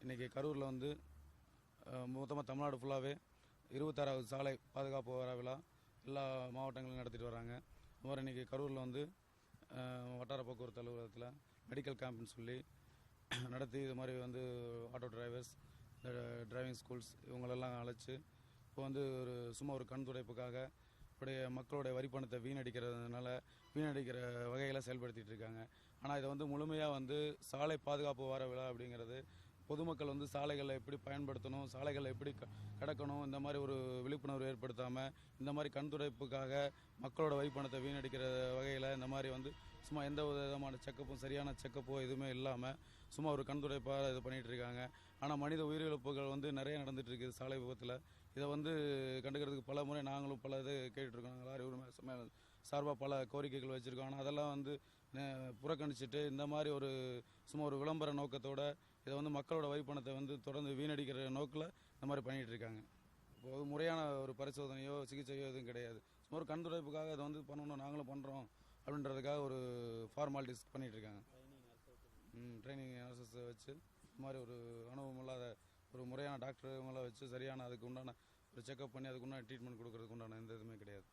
இன்றைக்கி கரூரில் வந்து மொத்தமாக தமிழ்நாடு ஃபுல்லாகவே 26வது சாலை பாதுகாப்பு வார விழா எல்லா மாவட்டங்களும் நடத்திட்டு வராங்க. மாதிரி இன்றைக்கி கரூரில் வந்து வட்டார போக்குவரத்து அலுவலகத்தில் மெடிக்கல் கேம்ப்னு சொல்லி நடத்தி இது மாதிரி வந்து ஆட்டோ டிரைவர்ஸ், டிரைவிங் ஸ்கூல்ஸ் இவங்களெல்லாம் அழைச்சி இப்போ வந்து சும்மா ஒரு கண் துடைப்புக்காக மக்களுடைய வரி பணத்தை வீணடிக்கிற வகையில் செயல்படுத்திட்டு இருக்காங்க. ஆனால் இதை வந்து முழுமையாக வந்து சாலை பாதுகாப்பு வார விழா அப்படிங்கிறது பொதுமக்கள் வந்து சாலைகளை எப்படி பயன்படுத்தணும், சாலைகளை எப்படி கடக்கணும், இந்த மாதிரி ஒரு விழிப்புணர்வு ஏற்படுத்தாமல் இந்த மாதிரி கண் துடைப்புக்காக மக்களோட வரி பணத்தை வீணடிக்கிற வகையில் இந்த மாதிரி வந்து சும்மா எந்த விதமான செக்கப்பும் சரியான செக்கப்போ எதுவுமே இல்லாமல் சும்மா ஒரு கண் துடைப்பாக இது பண்ணிகிட்டு இருக்காங்க. ஆனால் மனித உயிரிழப்புகள் வந்து நிறைய நடந்துகிட்டு இருக்குது சாலை விபத்தில். இதை வந்து கண்டுக்கிறதுக்கு பல முறை நாங்களும் பல இது கேட்டுட்ருக்கோம். லாரி உரிமை சார்பாக பல கோரிக்கைகள் வச்சுருக்கோம். ஆனால் அதெல்லாம் வந்து புறக்கணிச்சிட்டு இந்த மாதிரி சும்மா ஒரு விளம்பர நோக்கத்தோடு இதை வந்து மக்களோட வரி பணத்தை வந்து தொடர்ந்து வீணடிக்கிற நோக்கில் இந்த மாதிரி பண்ணிகிட்டு இருக்காங்க. இப்போது முறையான ஒரு பரிசோதனையோ சிகிச்சையோ எதுவும் கிடையாது. சும்மா ஒரு கண் துடைப்புக்காக இதை வந்து பண்ணணும், நாங்களும் பண்ணுறோம் அப்படின்றதுக்காக ஒரு ஃபார்மாலிட்டிஸ் பண்ணிகிட்டு இருக்காங்க. ட்ரைனிங் நர்சஸை வச்சு இந்த மாதிரி ஒரு அனுபவம் இல்லாத ஒரு முறையான டாக்டர் இவங்களாம் வச்சு சரியான அதுக்கு உண்டான ஒரு செக்அப் பண்ணி அதுக்கு உண்டான ட்ரீட்மெண்ட் கொடுக்கறதுக்கு உண்டான எந்த இதுவுமே கிடையாது.